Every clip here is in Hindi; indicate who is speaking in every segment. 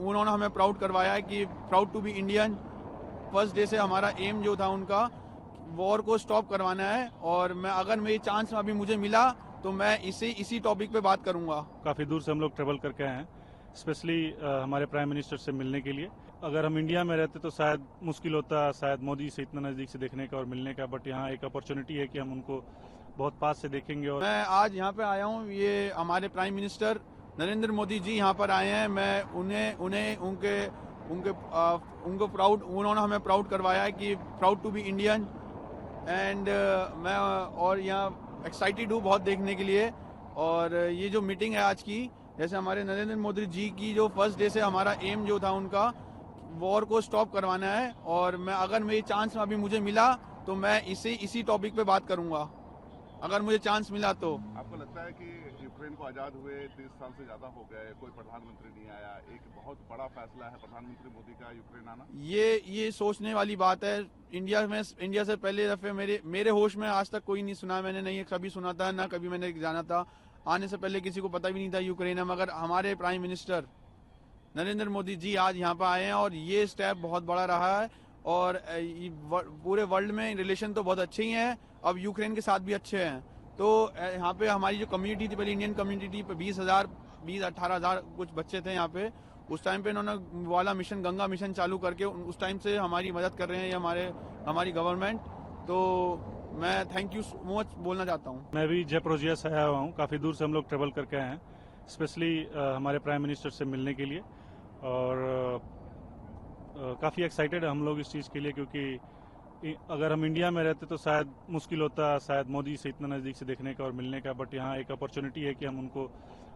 Speaker 1: उन्होंने हमें प्राउड करवाया है कि proud to be Indian. First day से हमारा एम जो था उनका वॉर को स्टॉप करवाना है, और मैं अगर मेरी चांस अभी मुझे मिला तो मैं इसी टॉपिक पे बात करूंगा।
Speaker 2: काफ़ी दूर से हम लोग ट्रेवल करके आए हैं, स्पेशली हमारे प्राइम मिनिस्टर से मिलने के लिए। अगर हम इंडिया में रहते तो शायद मुश्किल होता शायद मोदी से इतना नज़दीक से देखने का और मिलने का, बट यहाँ एक अपॉर्चुनिटी है कि हम उनको बहुत पास से देखेंगे। और
Speaker 1: मैं आज यहाँ पे आया हूँ, ये हमारे प्राइम मिनिस्टर नरेंद्र मोदी जी यहाँ पर आए हैं। मैं उनको प्राउड, उन्होंने हमें प्राउड करवाया है कि proud to be Indian. And मैं और यहाँ एक्साइटेड हूँ बहुत देखने के लिए। और ये जो मीटिंग है आज की, जैसे हमारे नरेंद्र मोदी जी की जो फर्स्ट डे से हमारा एम जो था उनका वॉर को स्टॉप करवाना है, और मैं अगर मेरी चांस अभी मुझे मिला तो मैं इसी टॉपिक पे बात करूंगा, अगर मुझे चांस मिला तो।
Speaker 3: आपको लगता है कि यूक्रेन को आज़ाद हुए 30 साल से ज़्यादा हो गए, कोई प्रधानमंत्री नहीं आया, एक बहुत बड़ा फैसला है प्रधानमंत्री मोदी का यूक्रेन आना?
Speaker 1: ये सोचने वाली बात है। इंडिया से पहले दफे मेरे होश में आज तक कोई नहीं सुना, मैंने नहीं कभी सुना था, ना कभी मैंने जाना था। आने से पहले किसी को पता भी नहीं था यूक्रेन है, मगर हमारे प्राइम मिनिस्टर नरेंद्र मोदी जी आज यहाँ पर आए हैं, और ये स्टेप बहुत बड़ा रहा है। और पूरे वर्ल्ड में रिलेशन तो बहुत अच्छे ही हैं, अब यूक्रेन के साथ भी अच्छे हैं। तो यहाँ पे हमारी जो कम्युनिटी थी, पहले इंडियन कम्युनिटी पे 18,000 कुछ बच्चे थे यहाँ पे। उस टाइम पे इन्होंने वाला मिशन, गंगा मिशन चालू करके उस टाइम से हमारी मदद कर रहे हैं ये हमारी गवर्नमेंट। तो मैं थैंक यू सो मच बोलना चाहता हूँ।
Speaker 2: मैं भी जयपुर से आया हुआ हूँ, काफ़ी दूर से हम लोग ट्रेवल करके आए हैं, स्पेशली हमारे प्राइम मिनिस्टर से मिलने के लिए। और काफ़ी एक्साइटेड है हम लोग इस चीज़ के लिए, क्योंकि अगर हम इंडिया में रहते तो शायद मुश्किल होता शायद मोदी से इतना नज़दीक से देखने का और मिलने का, बट यहाँ एक अपॉर्चुनिटी है कि हम उनको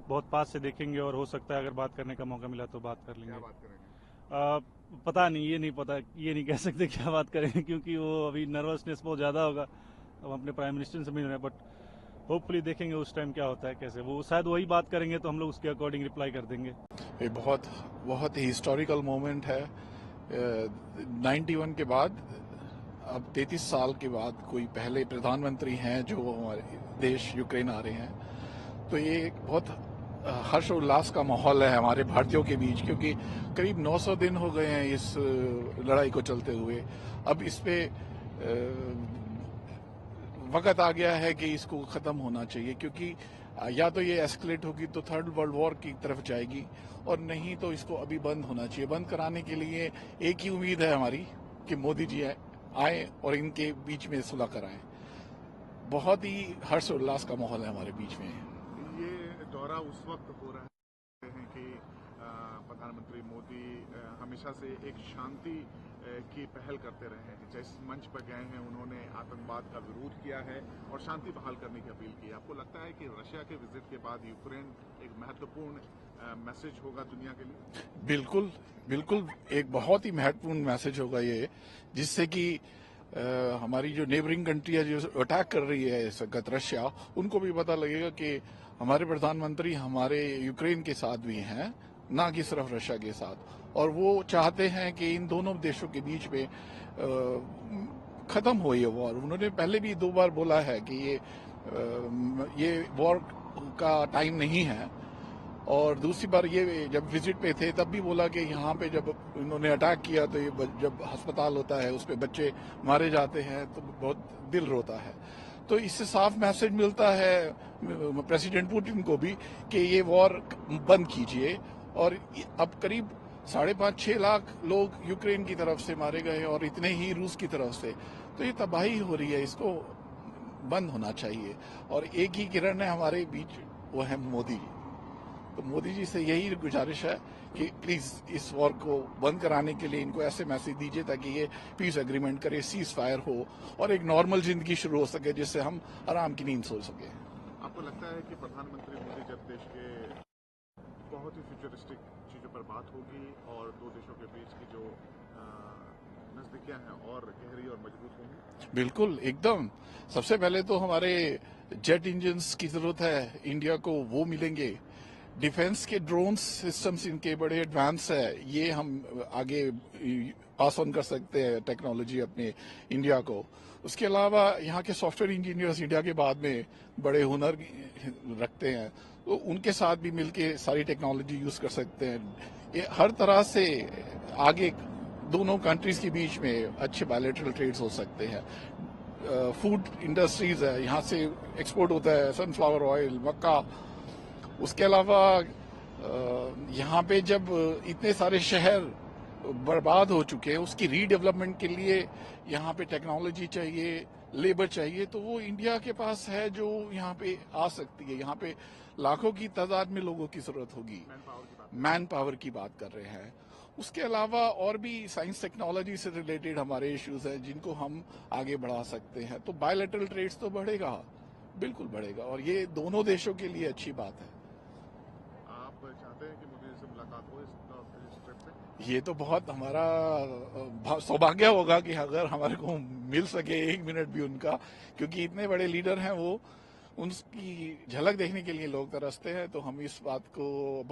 Speaker 2: बहुत पास से देखेंगे, और हो सकता है अगर बात करने का मौका मिला तो बात कर लेंगे।
Speaker 3: क्या बात करेंगे?
Speaker 2: पता नहीं, ये नहीं कह सकते क्या बात करेंगे, क्योंकि वो अभी नर्वसनेस बहुत ज़्यादा होगा। हम अपने प्राइम मिनिस्टर से मिल रहे हैं, बट होपफुली देखेंगे उस टाइम क्या होता है, कैसे वो शायद वही बात करेंगे तो हम लोग उसके अकॉर्डिंग रिप्लाई कर देंगे।
Speaker 4: ये बहुत बहुत ही हिस्टोरिकल मोमेंट है। 91 के बाद अब 33 साल के बाद कोई पहले प्रधानमंत्री हैं जो हमारे देश यूक्रेन आ रहे हैं, तो ये एक बहुत हर्ष उल्लास का माहौल है हमारे भारतीयों के बीच, क्योंकि करीब 900 दिन हो गए हैं इस लड़ाई को चलते हुए। अब इस पे वक्त आ गया है कि इसको खत्म होना चाहिए, क्योंकि या तो ये एस्केलेट होगी तो थर्ड वर्ल्ड वॉर की तरफ जाएगी, और नहीं तो इसको अभी बंद होना चाहिए। बंद कराने के लिए एक ही उम्मीद है हमारी कि मोदी जी आए और इनके बीच में सुलह कराएं। बहुत ही हर्ष उल्लास का माहौल है हमारे बीच में।
Speaker 3: ये दौरा उस वक्त हो रहा है कि प्रधानमंत्री मोदी हमेशा से एक शांति की पहल करते रहे हैं। जिस मंच पर गए हैं उन्होंने आतंकवाद का विरोध किया है और शांति बहाल करने की अपील की है। आपको लगता है कि रशिया के विजिट के बाद यूक्रेन एक महत्वपूर्ण मैसेज होगा दुनिया के लिए?
Speaker 4: बिल्कुल बिल्कुल, एक बहुत ही महत्वपूर्ण मैसेज होगा ये, जिससे कि हमारी जो नेबरिंग कंट्री है जो अटैक कर रही है इस वक्त रशिया, उनको भी पता लगेगा कि हमारे प्रधानमंत्री हमारे यूक्रेन के साथ भी हैं, ना कि सिर्फ रशिया के साथ। और वो चाहते हैं कि इन दोनों देशों के बीच में खत्म हो ये वॉर। उन्होंने पहले भी 2 बार बोला है कि ये वॉर का टाइम नहीं है, और दूसरी बार ये जब विजिट पे थे तब भी बोला कि यहाँ पे जब इन्होंने अटैक किया तो ये जब अस्पताल होता है उस पे बच्चे मारे जाते हैं तो बहुत दिल रोता है। तो इससे साफ मैसेज मिलता है प्रेसिडेंट पुतिन को भी कि ये वॉर बंद कीजिए। और अब करीब 5.5-6 लाख लोग यूक्रेन की तरफ से मारे गए और इतने ही रूस की तरफ से, तो ये तबाही हो रही है, इसको बंद होना चाहिए। और एक ही किरण है हमारे बीच, वो है मोदी जी। तो मोदी जी से यही गुजारिश है कि प्लीज इस वॉर को बंद कराने के लिए इनको ऐसे मैसेज दीजिए ताकि ये पीस एग्रीमेंट करे, सीज फायर हो और एक नॉर्मल जिंदगी शुरू हो सके, जिससे हम आराम की नींद सो सके।
Speaker 3: आपको लगता है कि प्रधानमंत्री मोदी जब देश के बहुत ही फ्यूचरिस्टिक चीजों पर बात होगी और दो देशों के बीच की जो नजदीकियां हैं और गहरी और मजबूत होंगी?
Speaker 4: बिल्कुल, एकदम। सबसे पहले तो हमारे जेट इंजन्स की जरूरत है इंडिया को, वो मिलेंगे। डिफेंस के ड्रोन सिस्टम्स इनके बड़े एडवांस है, ये हम आगे पास ऑन कर सकते हैं टेक्नोलॉजी अपने इंडिया को। उसके अलावा यहाँ के सॉफ्टवेयर इंजीनियर्स इंडिया के बाद में बड़े हुनर रखते हैं, तो उनके साथ भी मिलके सारी टेक्नोलॉजी यूज कर सकते हैं। ये हर तरह से आगे दोनों कंट्रीज के बीच में अच्छे बायलैटरल ट्रेड्स हो सकते हैं। फूड इंडस्ट्रीज है, यहाँ से एक्सपोर्ट होता है सनफ्लावर ऑयल, मक्का। उसके अलावा यहाँ पे जब इतने सारे शहर बर्बाद हो चुके हैं, उसकी रीडेवलपमेंट के लिए यहाँ पे टेक्नोलॉजी चाहिए, लेबर चाहिए, तो वो इंडिया के पास है जो यहाँ पे आ सकती है। यहाँ पे लाखों की तादाद में लोगों की जरूरत होगी। मैन पावर की बात कर रहे हैं। उसके अलावा और भी साइंस टेक्नोलॉजी से रिलेटेड हमारे इश्यूज हैं जिनको हम आगे बढ़ा सकते हैं। तो बायलैटरल ट्रेड्स तो बढ़ेगा, बिल्कुल बढ़ेगा, और ये दोनों देशों के लिए अच्छी बात है।
Speaker 3: आप चाहते हैं कि मोदी जी से मुलाकात हो इस ट्रिप पे?
Speaker 4: ये तो बहुत हमारा सौभाग्य होगा कि अगर हमारे को मिल सके 1 मिनट भी उनका, क्योंकि इतने बड़े लीडर हैं वो, उनकी झलक देखने के लिए लोग तरसते हैं। तो हम इस बात को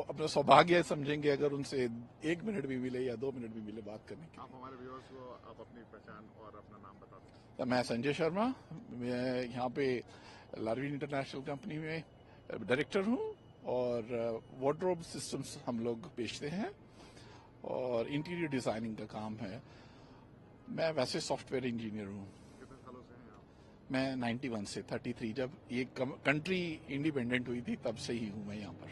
Speaker 4: अपना सौभाग्य समझेंगे अगर उनसे 1 मिनट भी मिले या 2 मिनट भी मिले बात करने के लिए।
Speaker 3: आप हमारे व्यूअर्स को आप अपनी पहचान और अपना नाम बता दें।
Speaker 4: तो मैं संजय शर्मा, मैं यहाँ पे लारविन इंटरनेशनल कंपनी में डायरेक्टर हूँ और वार्डरोब सिस्टम्स हम लोग बेचते हैं और इंटीरियर डिजाइनिंग का काम है। मैं वैसे सॉफ्टवेयर इंजीनियर हूँ।
Speaker 3: कितने सालों से हैं आप?
Speaker 4: मैं 91 से 33, जब ये कंट्री इंडिपेंडेंट हुई थी तब से ही हूँ मैं यहाँ पर।